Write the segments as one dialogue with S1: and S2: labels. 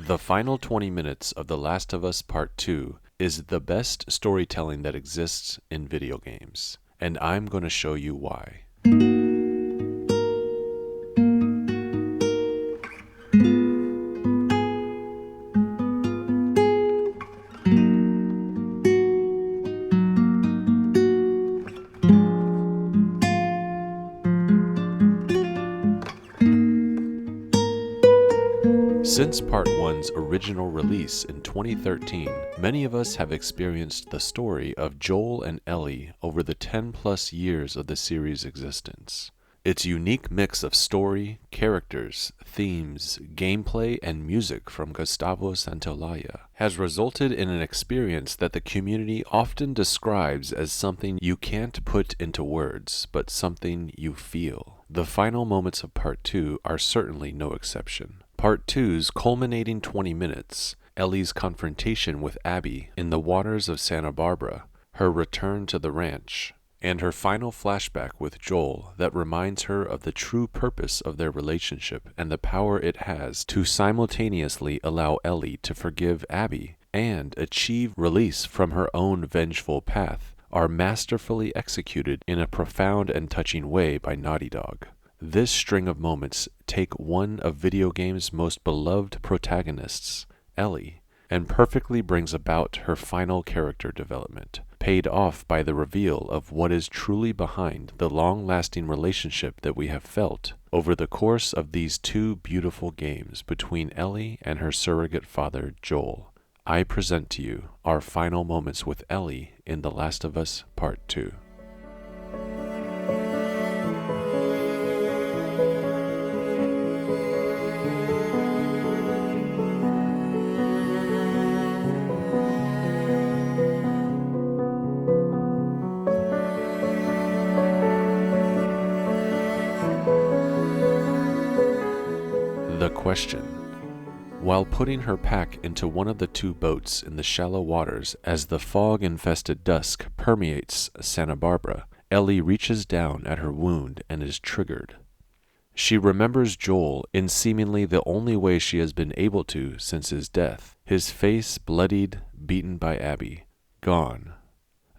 S1: The final 20 minutes of The Last of Us Part 2 is the best storytelling that exists in video games, and I'm going to show you why. Since Part 1's original release in 2013, many of us have experienced the story of Joel and Ellie over the 10+ years of the series' existence. Its unique mix of story, characters, themes, gameplay, and music from Gustavo Santaolalla has resulted in an experience that the community often describes as something you can't put into words, but something you feel. The final moments of Part 2 are certainly no exception. Part 2's culminating 20 minutes, Ellie's confrontation with Abby in the waters of Santa Barbara, her return to the ranch, and her final flashback with Joel that reminds her of the true purpose of their relationship and the power it has to simultaneously allow Ellie to forgive Abby and achieve release from her own vengeful path, are masterfully executed in a profound and touching way by Naughty Dog. This string of moments take one of video games' most beloved protagonists, Ellie, and perfectly brings about her final character development, paid off by the reveal of what is truly behind the long-lasting relationship that we have felt over the course of these two beautiful games between Ellie and her surrogate father, Joel. I present to you our final moments with Ellie in The Last of Us Part 2. The question. While putting her pack into one of the two boats in the shallow waters as the fog-infested dusk permeates Santa Barbara, Ellie reaches down at her wound and is triggered. She remembers Joel in seemingly the only way she has been able to since his death, his face bloodied, beaten by Abby, gone.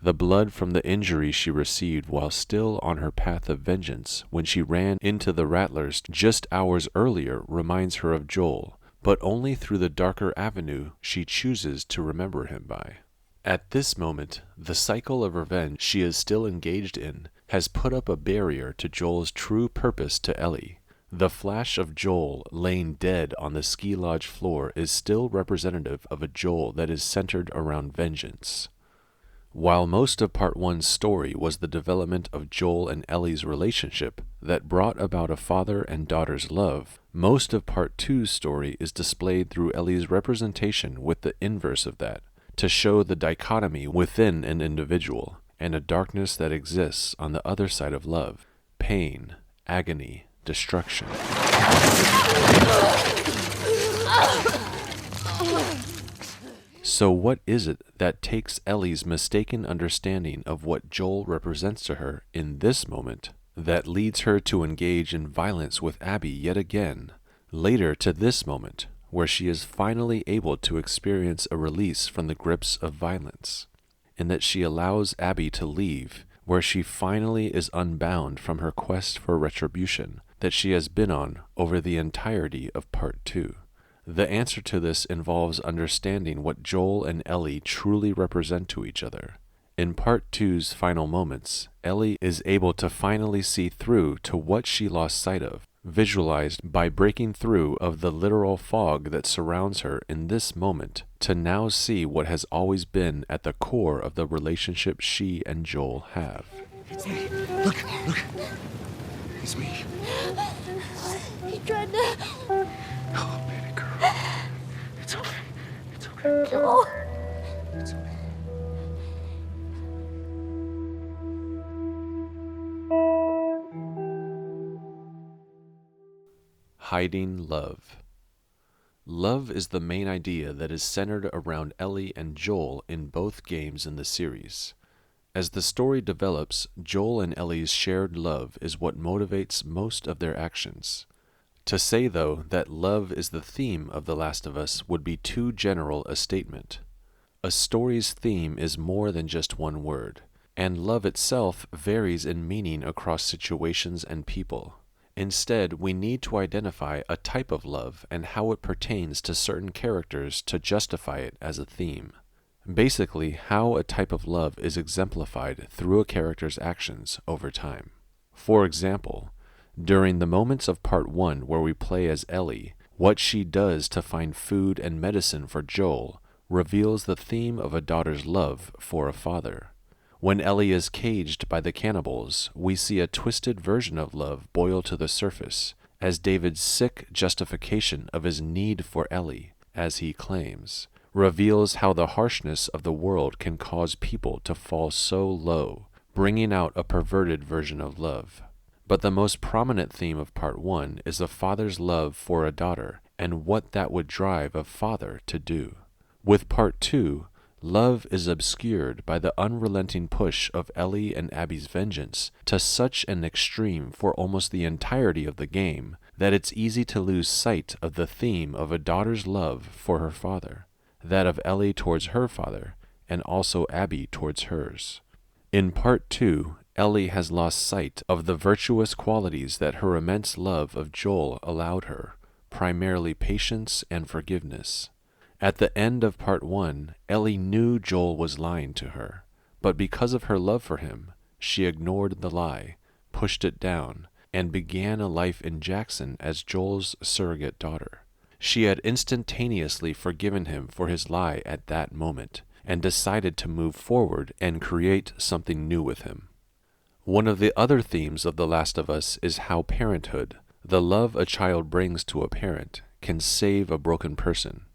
S1: The blood from the injury she received while still on her path of vengeance when she ran into the Rattlers just hours earlier reminds her of Joel, but only through the darker avenue she chooses to remember him by. At this moment, the cycle of revenge she is still engaged in has put up a barrier to Joel's true purpose to Ellie. The flash of Joel laying dead on the ski lodge floor is still representative of a Joel that is centered around vengeance. While most of Part 1's story was the development of Joel and Ellie's relationship that brought about a father and daughter's love, most of Part 2's story is displayed through Ellie's representation with the inverse of that, to show the dichotomy within an individual, and a darkness that exists on the other side of love, pain, agony, destruction. So what is it that takes Ellie's mistaken understanding of what Joel represents to her in this moment that leads her to engage in violence with Abby yet again, later to this moment where she is finally able to experience a release from the grips of violence, and that she allows Abby to leave, where she finally is unbound from her quest for retribution that she has been on over the entirety of Part 2. The answer to this involves understanding what Joel and Ellie truly represent to each other. In Part 2's final moments, Ellie is able to finally see through to what she lost sight of, visualized by breaking through of the literal fog that surrounds her in this moment, to now see what has always been at the core of the relationship she and Joel have.
S2: It's me. Look. It's me.
S3: He tried to...
S2: Oh, baby girl. It's okay.
S3: Joel.
S2: It's okay.
S1: Hiding love. Love is the main idea that is centered around Ellie and Joel in both games in the series. As the story develops, Joel and Ellie's shared love is what motivates most of their actions. To say, though, that love is the theme of The Last of Us would be too general a statement. A story's theme is more than just one word, and love itself varies in meaning across situations and people. Instead, we need to identify a type of love and how it pertains to certain characters to justify it as a theme. Basically, how a type of love is exemplified through a character's actions over time. For example, during the moments of Part 1 where we play as Ellie, what she does to find food and medicine for Joel reveals the theme of a daughter's love for a father. When Ellie is caged by the cannibals, we see a twisted version of love boil to the surface, as David's sick justification of his need for Ellie, as he claims, reveals how the harshness of the world can cause people to fall so low, bringing out a perverted version of love. But the most prominent theme of Part 1 is a father's love for a daughter and what that would drive a father to do. With Part 2, love is obscured by the unrelenting push of Ellie and Abby's vengeance to such an extreme for almost the entirety of the game that it's easy to lose sight of the theme of a daughter's love for her father, that of Ellie towards her father, and also Abby towards hers. In Part 2, Ellie has lost sight of the virtuous qualities that her immense love of Joel allowed her, primarily patience and forgiveness. At the end of Part 1, Ellie knew Joel was lying to her, but because of her love for him, she ignored the lie, pushed it down, and began a life in Jackson as Joel's surrogate daughter. She had instantaneously forgiven him for his lie at that moment, and decided to move forward and create something new with him. One of the other themes of The Last of Us is how parenthood, the love a child brings to a parent, can save a broken person.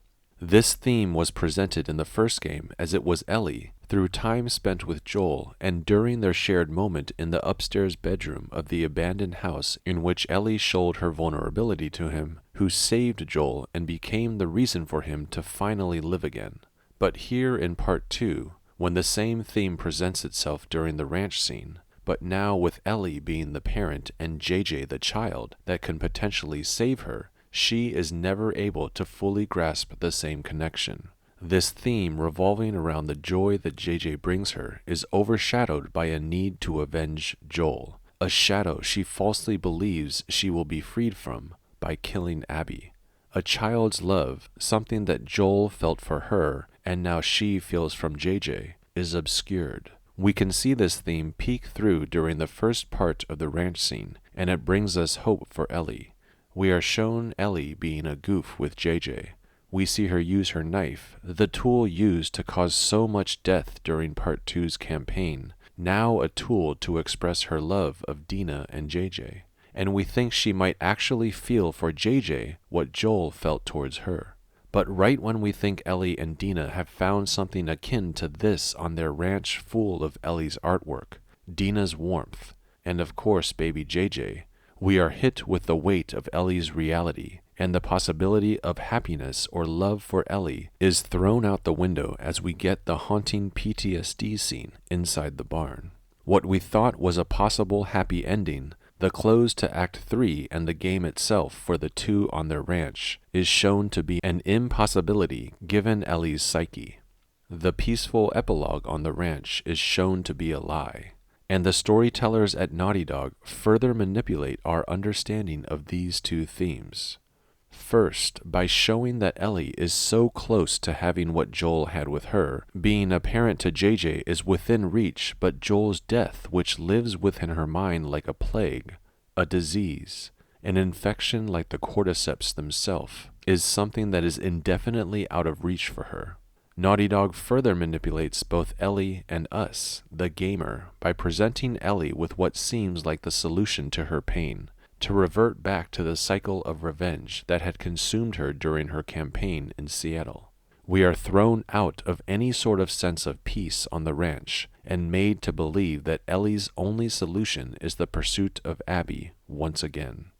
S1: This theme was presented in the first game as it was Ellie, through time spent with Joel and during their shared moment in the upstairs bedroom of the abandoned house in which Ellie showed her vulnerability to him, who saved Joel and became the reason for him to finally live again. But here in Part 2, when the same theme presents itself during the ranch scene, but now with Ellie being the parent and JJ the child that can potentially save her, she is never able to fully grasp the same connection. This theme revolving around the joy that JJ brings her is overshadowed by a need to avenge Joel, a shadow she falsely believes she will be freed from by killing Abby. A child's love, something that Joel felt for her and now she feels from JJ, is obscured. We can see this theme peek through during the first part of the ranch scene, and it brings us hope for Ellie. We are shown Ellie being a goof with JJ. We see her use her knife, the tool used to cause so much death during Part 2's campaign, now a tool to express her love of Dina and JJ. And we think she might actually feel for JJ what Joel felt towards her. But right when we think Ellie and Dina have found something akin to this on their ranch full of Ellie's artwork, Dina's warmth, and of course baby JJ, we are hit with the weight of Ellie's reality, and the possibility of happiness or love for Ellie is thrown out the window as we get the haunting PTSD scene inside the barn. What we thought was a possible happy ending, the close to Act 3 and the game itself for the two on their ranch, is shown to be an impossibility given Ellie's psyche. The peaceful epilogue on the ranch is shown to be a lie, and the storytellers at Naughty Dog further manipulate our understanding of these two themes. First, by showing that Ellie is so close to having what Joel had with her, being a parent to JJ is within reach, but Joel's death, which lives within her mind like a plague, a disease, an infection like the cordyceps themselves, is something that is indefinitely out of reach for her. Naughty Dog further manipulates both Ellie and us, the gamer, by presenting Ellie with what seems like the solution to her pain, to revert back to the cycle of revenge that had consumed her during her campaign in Seattle. We are thrown out of any sort of sense of peace on the ranch and made to believe that Ellie's only solution is the pursuit of Abby once again.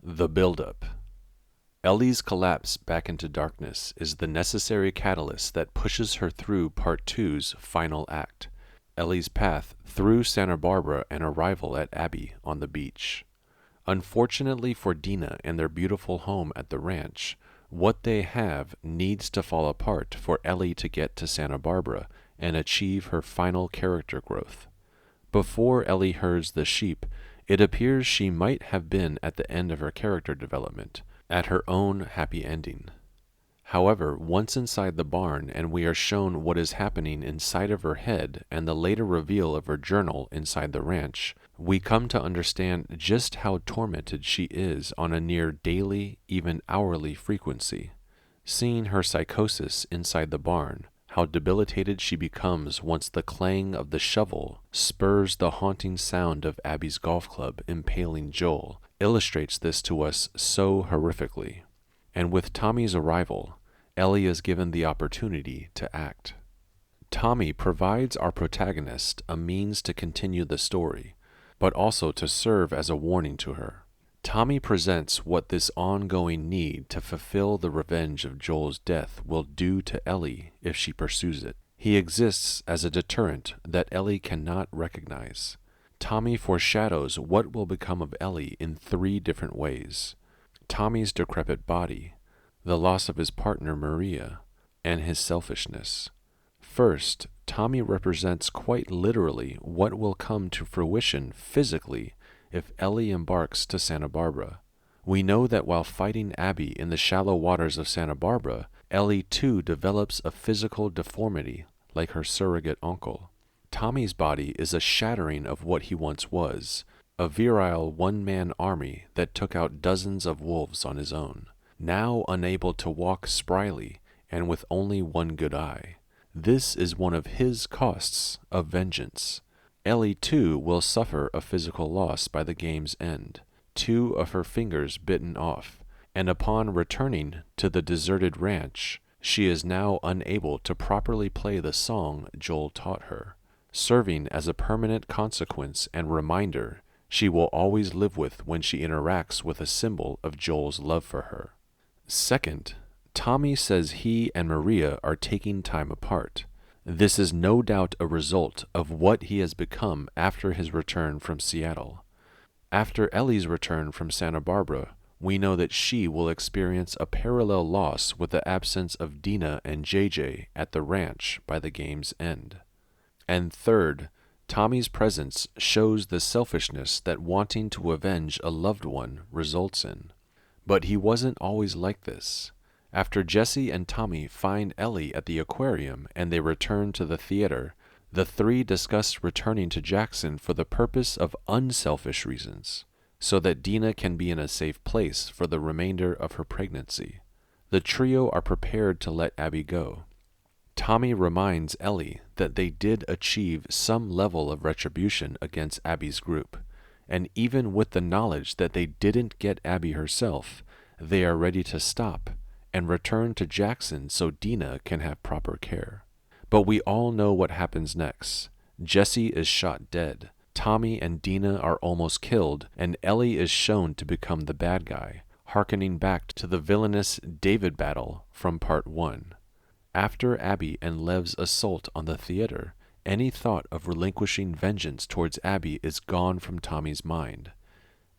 S1: The build-up. Ellie's collapse back into darkness is the necessary catalyst that pushes her through Part 2's final act, Ellie's path through Santa Barbara and arrival at Abby on the beach. Unfortunately for Dina and their beautiful home at the ranch, what they have needs to fall apart for Ellie to get to Santa Barbara and achieve her final character growth. Before Ellie herds the sheep, it appears she might have been at the end of her character development, at her own happy ending. However, once inside the barn and we are shown what is happening inside of her head and the later reveal of her journal inside the ranch, we come to understand just how tormented she is on a near daily, even hourly frequency. Seeing her psychosis inside the barn, how debilitated she becomes once the clang of the shovel spurs the haunting sound of Abby's golf club impaling Joel, illustrates this to us so horrifically. And with Tommy's arrival, Ellie is given the opportunity to act. Tommy provides our protagonist a means to continue the story, but also to serve as a warning to her. Tommy presents what this ongoing need to fulfill the revenge of Joel's death will do to Ellie if she pursues it. He exists as a deterrent that Ellie cannot recognize. Tommy foreshadows what will become of Ellie in 3 different ways: Tommy's decrepit body, the loss of his partner Maria, and his selfishness. First, Tommy represents quite literally what will come to fruition physically if Ellie embarks to Santa Barbara. We know that while fighting Abby in the shallow waters of Santa Barbara, Ellie too develops a physical deformity like her surrogate uncle. Tommy's body is a shattering of what he once was, a virile one-man army that took out dozens of wolves on his own. Now unable to walk spryly and with only one good eye. This is one of his costs of vengeance. Ellie too will suffer a physical loss by the game's end, 2 of her fingers bitten off, and upon returning to the deserted ranch, she is now unable to properly play the song Joel taught her, serving as a permanent consequence and reminder she will always live with when she interacts with a symbol of Joel's love for her. Second, Tommy says he and Maria are taking time apart. This is no doubt a result of what he has become after his return from Seattle. After Ellie's return from Santa Barbara, we know that she will experience a parallel loss with the absence of Dina and JJ at the ranch by the game's end. And third, Tommy's presence shows the selfishness that wanting to avenge a loved one results in. But he wasn't always like this. After Jesse and Tommy find Ellie at the aquarium and they return to the theater, the 3 discuss returning to Jackson for the purpose of unselfish reasons, so that Dina can be in a safe place for the remainder of her pregnancy. The trio are prepared to let Abby go. Tommy reminds Ellie that they did achieve some level of retribution against Abby's group, and even with the knowledge that they didn't get Abby herself, they are ready to stop and return to Jackson so Dina can have proper care. But we all know what happens next. Jesse is shot dead, Tommy and Dina are almost killed, and Ellie is shown to become the bad guy, hearkening back to the villainous David battle from part 1. After Abby and Lev's assault on the theater, any thought of relinquishing vengeance towards Abby is gone from Tommy's mind.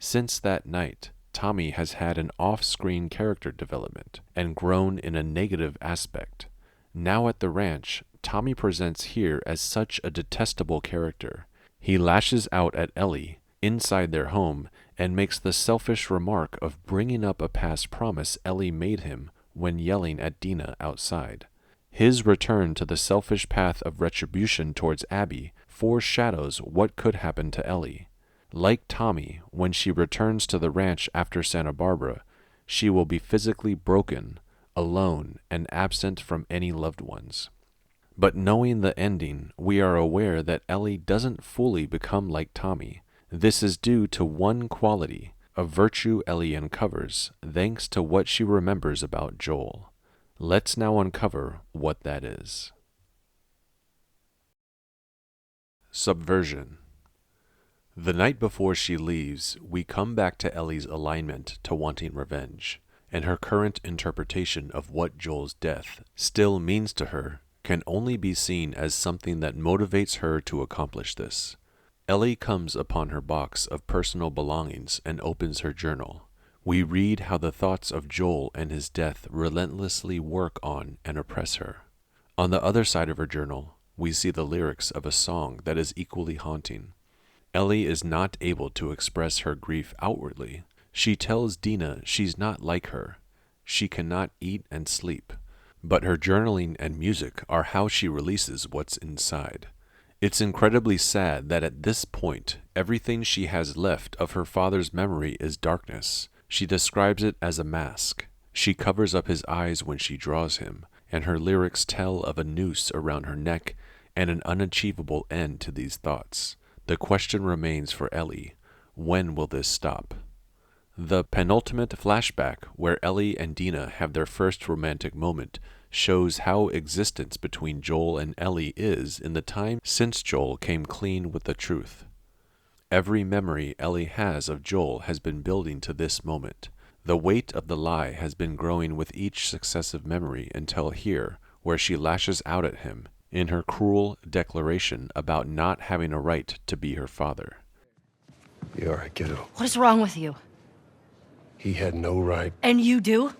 S1: Since that night, Tommy has had an off-screen character development and grown in a negative aspect. Now at the ranch, Tommy presents here as such a detestable character. He lashes out at Ellie inside their home and makes the selfish remark of bringing up a past promise Ellie made him when yelling at Dina outside. His return to the selfish path of retribution towards Abby foreshadows what could happen to Ellie. Like Tommy, when she returns to the ranch after Santa Barbara, she will be physically broken, alone, and absent from any loved ones. But knowing the ending, we are aware that Ellie doesn't fully become like Tommy. This is due to one quality, a virtue Ellie uncovers, thanks to what she remembers about Joel. Let's now uncover what that is. Subversion. The night before she leaves, we come back to Ellie's alignment to wanting revenge, and her current interpretation of what Joel's death still means to her can only be seen as something that motivates her to accomplish this. Ellie comes upon her box of personal belongings and opens her journal. We read how the thoughts of Joel and his death relentlessly work on and oppress her. On the other side of her journal, we see the lyrics of a song that is equally haunting. Ellie is not able to express her grief outwardly. She tells Dina she's not like her. She cannot eat and sleep. But her journaling and music are how she releases what's inside. It's incredibly sad that at this point, everything she has left of her father's memory is darkness. She describes it as a mask. She covers up his eyes when she draws him, and her lyrics tell of a noose around her neck and an unachievable end to these thoughts. The question remains for Ellie, when will this stop? The penultimate flashback, where Ellie and Dina have their first romantic moment, shows how existence between Joel and Ellie is in the time since Joel came clean with the truth. Every memory Ellie has of Joel has been building to this moment. The weight of the lie has been growing with each successive memory until here, where she lashes out at him in her cruel declaration about not having a right to be her father.
S2: You all right, kiddo?
S4: What is wrong with you?
S2: He had no right.
S4: And you do?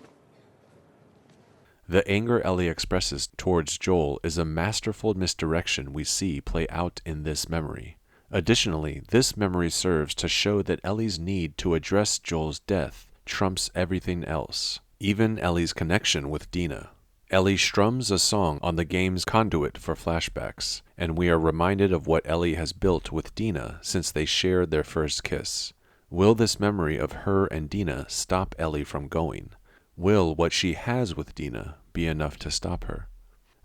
S1: The anger Ellie expresses towards Joel is a masterful misdirection we see play out in this memory. Additionally, this memory serves to show that Ellie's need to address Joel's death trumps everything else, even Ellie's connection with Dina. Ellie strums a song on the game's conduit for flashbacks, and we are reminded of what Ellie has built with Dina since they shared their first kiss. Will this memory of her and Dina stop Ellie from going? Will what she has with Dina be enough to stop her?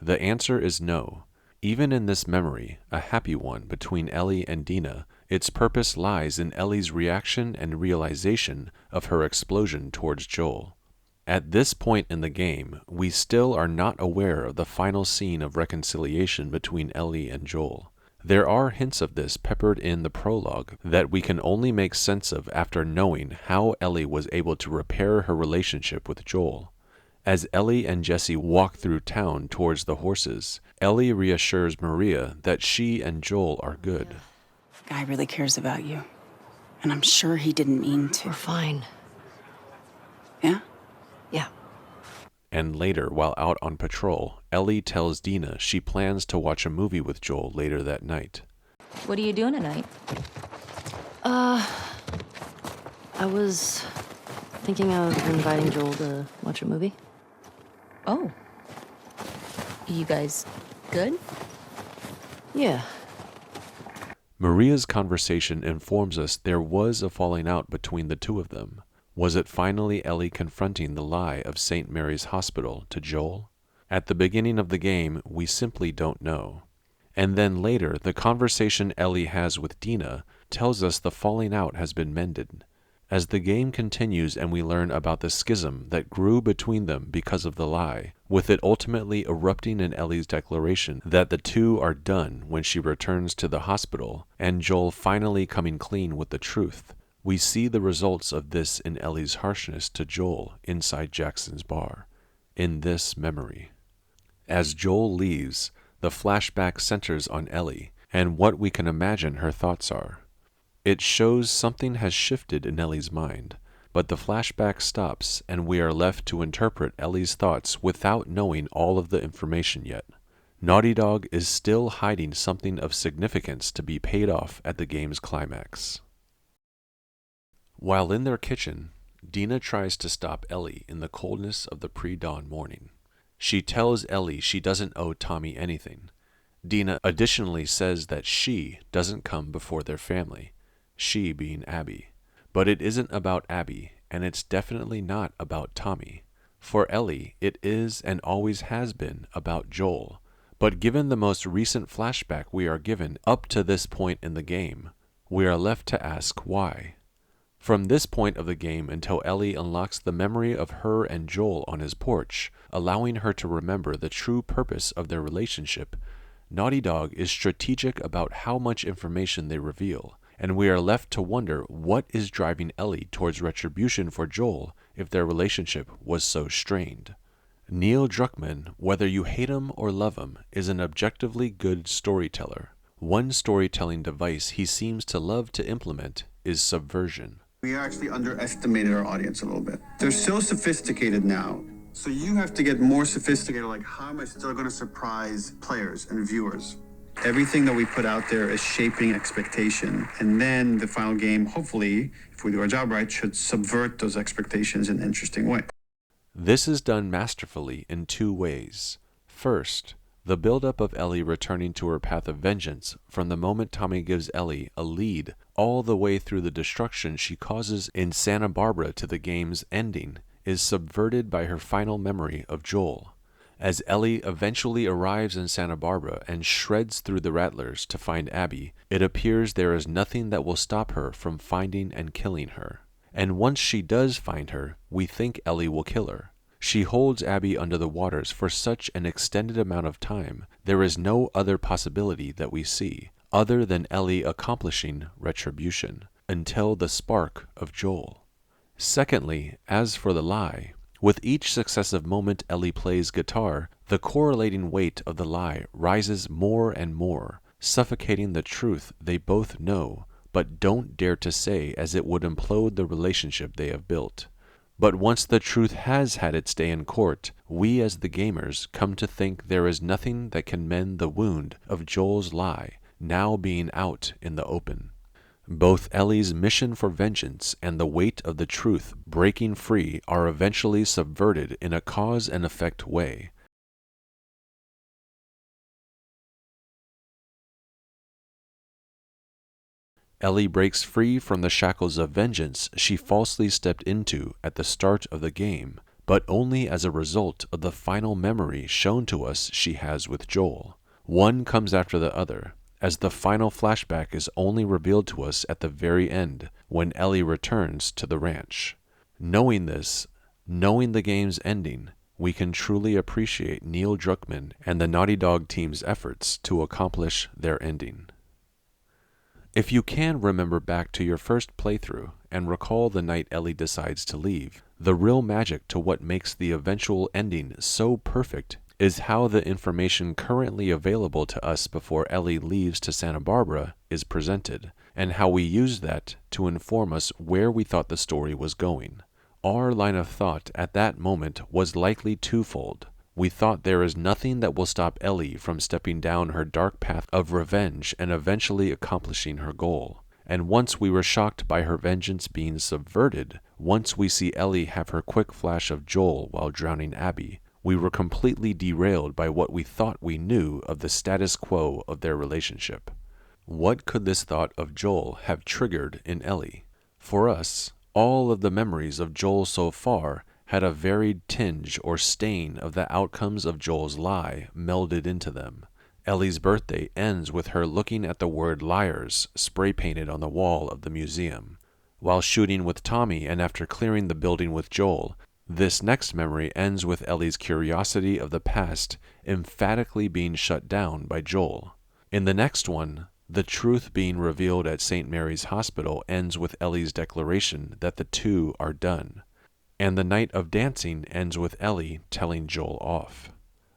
S1: The answer is no. Even in this memory, a happy one between Ellie and Dina, its purpose lies in Ellie's reaction and realization of her explosion towards Joel. At this point in the game, we still are not aware of the final scene of reconciliation between Ellie and Joel. There are hints of this peppered in the prologue that we can only make sense of after knowing how Ellie was able to repair her relationship with Joel. As Ellie and Jesse walk through town towards the horses, Ellie reassures Maria that she and Joel are good.
S5: The guy really cares about you, and I'm sure he didn't mean to.
S4: We're fine.
S5: Yeah?
S4: Yeah.
S1: And later, while out on patrol, Ellie tells Dina she plans to watch a movie with Joel later that night.
S6: What are you doing tonight?
S4: I was thinking of inviting Joel to watch a movie.
S6: Oh. You guys good?
S4: Yeah.
S1: Maria's conversation informs us there was a falling out between the two of them. Was it finally Ellie confronting the lie of St. Mary's Hospital to Joel? At the beginning of the game, we simply don't know. And then later, the conversation Ellie has with Dina tells us the falling out has been mended. As the game continues and we learn about the schism that grew between them because of the lie, with it ultimately erupting in Ellie's declaration that the two are done when she returns to the hospital, and Joel finally coming clean with the truth, we see the results of this in Ellie's harshness to Joel inside Jackson's bar, in this memory. As Joel leaves, the flashback centers on Ellie and what we can imagine her thoughts are. It shows something has shifted in Ellie's mind, but the flashback stops and we are left to interpret Ellie's thoughts without knowing all of the information yet. Naughty Dog is still hiding something of significance to be paid off at the game's climax. While in their kitchen, Dina tries to stop Ellie in the coldness of the pre-dawn morning. She tells Ellie she doesn't owe Tommy anything. Dina additionally says that she doesn't come before their family, she being Abby. But it isn't about Abby, and it's definitely not about Tommy. For Ellie, it is and always has been about Joel. But given the most recent flashback we are given up to this point in the game, we are left to ask why. From this point of the game until Ellie unlocks the memory of her and Joel on his porch, allowing her to remember the true purpose of their relationship, Naughty Dog is strategic about how much information they reveal, and we are left to wonder what is driving Ellie towards retribution for Joel if their relationship was so strained. Neil Druckmann, whether you hate him or love him, is an objectively good storyteller. One storytelling device he seems to love to implement is subversion.
S2: We actually underestimated our audience a little bit. They're so sophisticated now. So you have to get more sophisticated, like how am I still going to surprise players and viewers? Everything that we put out there is shaping expectation. And then the final game, hopefully, if we do our job right, should subvert those expectations in an interesting way.
S1: This is done masterfully in two ways. First, the buildup of Ellie returning to her path of vengeance from the moment Tommy gives Ellie a lead all the way through the destruction she causes in Santa Barbara to the game's ending is subverted by her final memory of Joel. As Ellie eventually arrives in Santa Barbara and shreds through the Rattlers to find Abby, it appears there is nothing that will stop her from finding and killing her. And once she does find her, we think Ellie will kill her. She holds Abby under the waters for such an extended amount of time, there is no other possibility that we see, other than Ellie accomplishing retribution, until the spark of Joel. Secondly, as for the lie, with each successive moment Ellie plays guitar, the correlating weight of the lie rises more and more, suffocating the truth they both know, but don't dare to say as it would implode the relationship they have built. But once the truth has had its day in court, we as the gamers come to think there is nothing that can mend the wound of Joel's lie, now being out in the open. Both Ellie's mission for vengeance and the weight of the truth breaking free are eventually subverted in a cause and effect way. Ellie breaks free from the shackles of vengeance she falsely stepped into at the start of the game, but only as a result of the final memory shown to us she has with Joel. One comes after the other, as the final flashback is only revealed to us at the very end, when Ellie returns to the ranch. Knowing this, knowing the game's ending, we can truly appreciate Neil Druckmann and the Naughty Dog team's efforts to accomplish their ending. If you can remember back to your first playthrough and recall the night Ellie decides to leave, the real magic to what makes the eventual ending so perfect is how the information currently available to us before Ellie leaves to Santa Barbara is presented, and how we use that to inform us where we thought the story was going. Our line of thought at that moment was likely twofold. We thought there is nothing that will stop Ellie from stepping down her dark path of revenge and eventually accomplishing her goal. And once we were shocked by her vengeance being subverted, once we see Ellie have her quick flash of Joel while drowning Abby, we were completely derailed by what we thought we knew of the status quo of their relationship. What could this thought of Joel have triggered in Ellie? For us, all of the memories of Joel so far had a varied tinge or stain of the outcomes of Joel's lie melded into them. Ellie's birthday ends with her looking at the word liars spray-painted on the wall of the museum. While shooting with Tommy and after clearing the building with Joel, this next memory ends with Ellie's curiosity of the past emphatically being shut down by Joel. In the next one, the truth being revealed at St. Mary's Hospital ends with Ellie's declaration that the two are done. And the night of dancing ends with Ellie telling Joel off.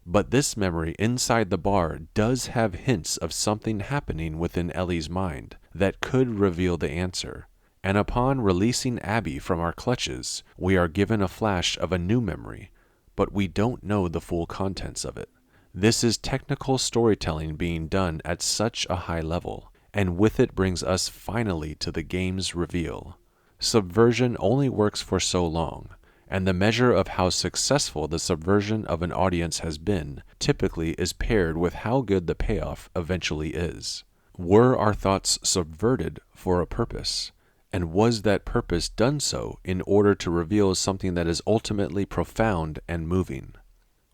S1: But this memory inside the bar does have hints of something happening within Ellie's mind that could reveal the answer. And upon releasing Abby from our clutches, we are given a flash of a new memory, but we don't know the full contents of it. This is technical storytelling being done at such a high level, and with it brings us finally to the game's reveal. Subversion only works for so long, and the measure of how successful the subversion of an audience has been typically is paired with how good the payoff eventually is. Were our thoughts subverted for a purpose? And was that purpose done so in order to reveal something that is ultimately profound and moving?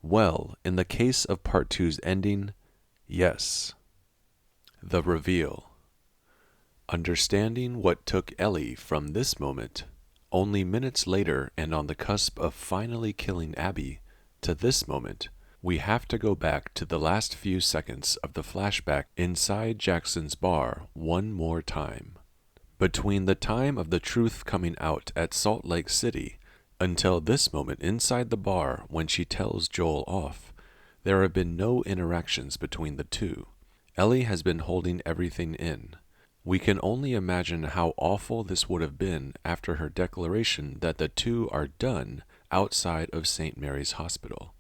S1: Well, in the case of Part 2's ending, yes. The reveal. Understanding what took Ellie from this moment, only minutes later and on the cusp of finally killing Abby, to this moment, we have to go back to the last few seconds of the flashback inside Jackson's bar one more time. Between the time of the truth coming out at Salt Lake City until this moment inside the bar when she tells Joel off, there have been no interactions between the two. Ellie has been holding everything in. We can only imagine how awful this would have been after her declaration that the two are done outside of St. Mary's Hospital.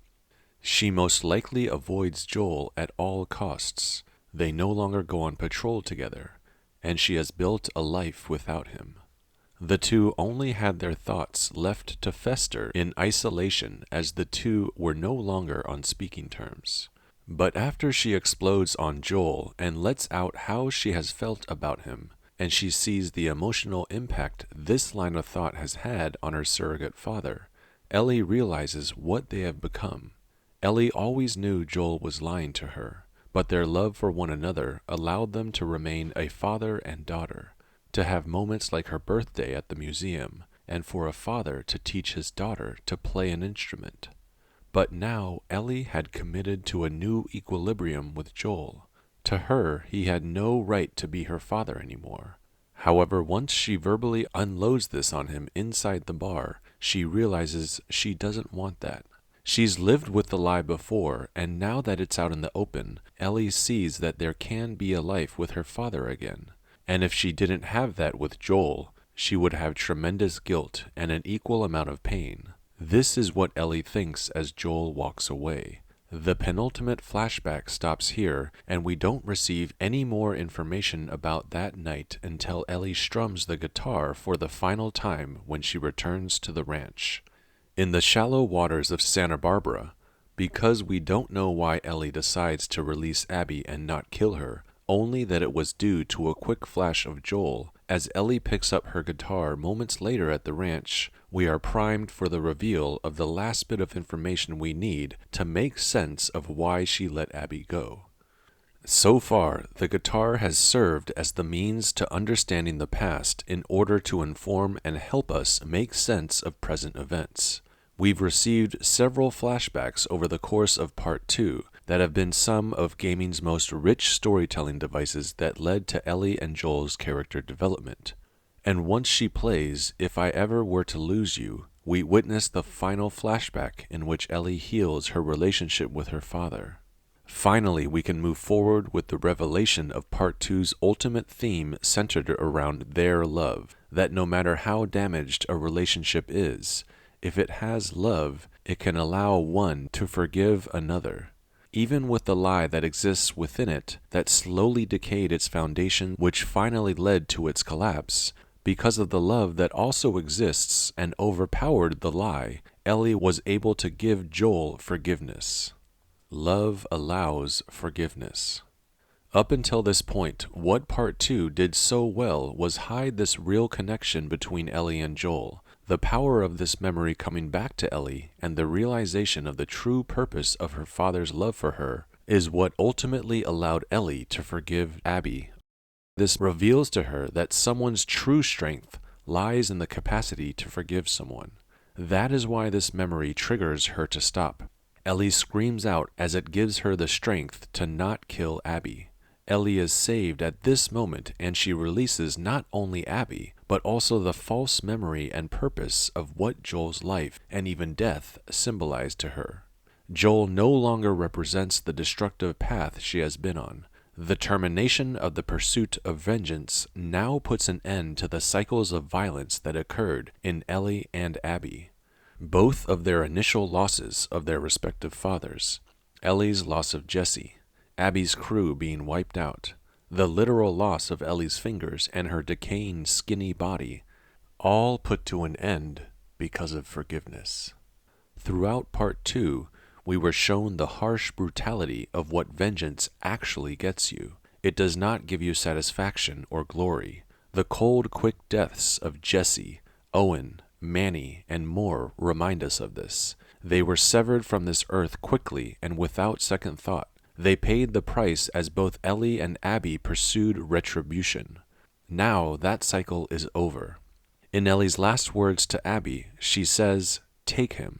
S1: She most likely avoids Joel at all costs. They no longer go on patrol together, and she has built a life without him. The two only had their thoughts left to fester in isolation as the two were no longer on speaking terms. But after she explodes on Joel and lets out how she has felt about him, and she sees the emotional impact this line of thought has had on her surrogate father, Ellie realizes what they have become. Ellie always knew Joel was lying to her, but their love for one another allowed them to remain a father and daughter, to have moments like her birthday at the museum, and for a father to teach his daughter to play an instrument. But now Ellie had committed to a new equilibrium with Joel. To her, he had no right to be her father anymore. However, once she verbally unloads this on him inside the bar, she realizes she doesn't want that. She's lived with the lie before, and now that it's out in the open, Ellie sees that there can be a life with her father again. And if she didn't have that with Joel, she would have tremendous guilt and an equal amount of pain. This is what Ellie thinks as Joel walks away. The penultimate flashback stops here, and we don't receive any more information about that night until Ellie strums the guitar for the final time when she returns to the ranch. In the shallow waters of Santa Barbara, because we don't know why Ellie decides to release Abby and not kill her, only that it was due to a quick flash of Joel, as Ellie picks up her guitar moments later at the ranch, we are primed for the reveal of the last bit of information we need to make sense of why she let Abby go. So far, the guitar has served as the means to understanding the past in order to inform and help us make sense of present events. We've received several flashbacks over the course of Part 2 that have been some of gaming's most rich storytelling devices that led to Ellie and Joel's character development. And once she plays If I Ever Were to Lose You, we witness the final flashback in which Ellie heals her relationship with her father. Finally, we can move forward with the revelation of Part 2's ultimate theme centered around their love, that no matter how damaged a relationship is, if it has love, it can allow one to forgive another. Even with the lie that exists within it that slowly decayed its foundation, which finally led to its collapse, because of the love that also exists and overpowered the lie, Ellie was able to give Joel forgiveness. Love allows forgiveness. Up until this point, what Part 2 did so well was hide this real connection between Ellie and Joel. The power of this memory coming back to Ellie and the realization of the true purpose of her father's love for her is what ultimately allowed Ellie to forgive Abby. This reveals to her that someone's true strength lies in the capacity to forgive someone. That is why this memory triggers her to stop. Ellie screams out as it gives her the strength to not kill Abby. Ellie is saved at this moment, and she releases not only Abby, but also the false memory and purpose of what Joel's life and even death symbolized to her. Joel no longer represents the destructive path she has been on. The termination of the pursuit of vengeance now puts an end to the cycles of violence that occurred in Ellie and Abby. Both of their initial losses of their respective fathers, Ellie's loss of Jesse, Abby's crew being wiped out, the literal loss of Ellie's fingers and her decaying skinny body, all put to an end because of forgiveness. Throughout Part 2, we were shown the harsh brutality of what vengeance actually gets you. It does not give you satisfaction or glory. The cold, quick deaths of Jesse, Owen, Manny, and more remind us of this. They were severed from this earth quickly and without second thought. They paid the price as both Ellie and Abby pursued retribution. Now that cycle is over. In Ellie's last words to Abby, she says, "Take him."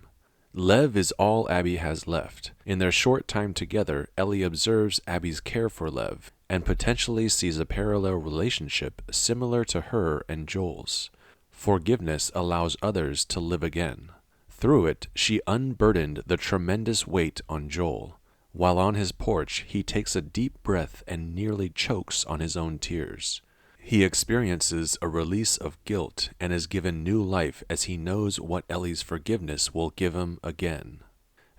S1: Lev is all Abby has left. In their short time together, Ellie observes Abby's care for Lev and potentially sees a parallel relationship similar to her and Joel's. Forgiveness allows others to live again. Through it, she unburdened the tremendous weight on Joel. While on his porch, he takes a deep breath and nearly chokes on his own tears. He experiences a release of guilt and is given new life as he knows what Ellie's forgiveness will give him again.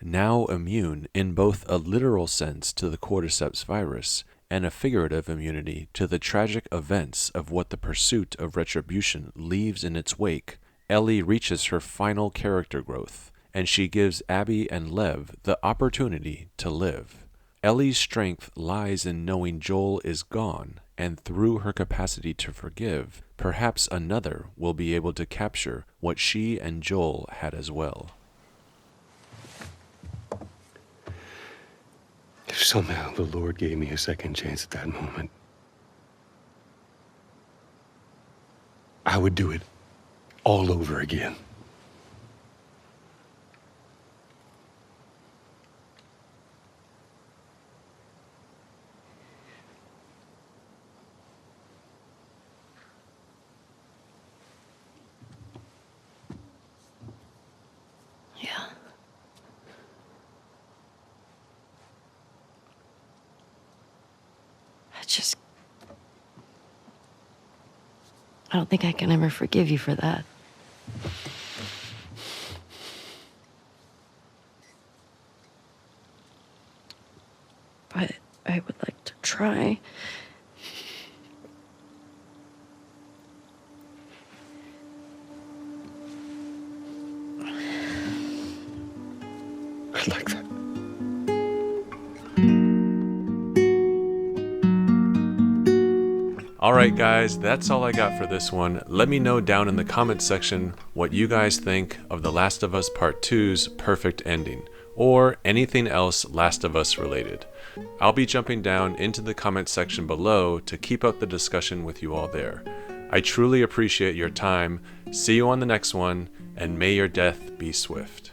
S1: Now immune in both a literal sense to the cordyceps virus and a figurative immunity to the tragic events of what the pursuit of retribution leaves in its wake, Ellie reaches her final character growth, and she gives Abby and Lev the opportunity to live. Ellie's strength lies in knowing Joel is gone, and through her capacity to forgive, perhaps another will be able to capture what she and Joel had as well.
S7: If somehow the Lord gave me a second chance at that moment, I would do it all over again.
S4: Yeah. I don't think I can ever forgive you for that. But I would like to try.
S7: I'd like that.
S1: Alright guys, that's all I got for this one. Let me know down in the comments section what you guys think of The Last of Us Part 2's perfect ending, or anything else Last of Us related. I'll be jumping down into the comments section below to keep up the discussion with you all there. I truly appreciate your time. See you on the next one, and may your death be swift.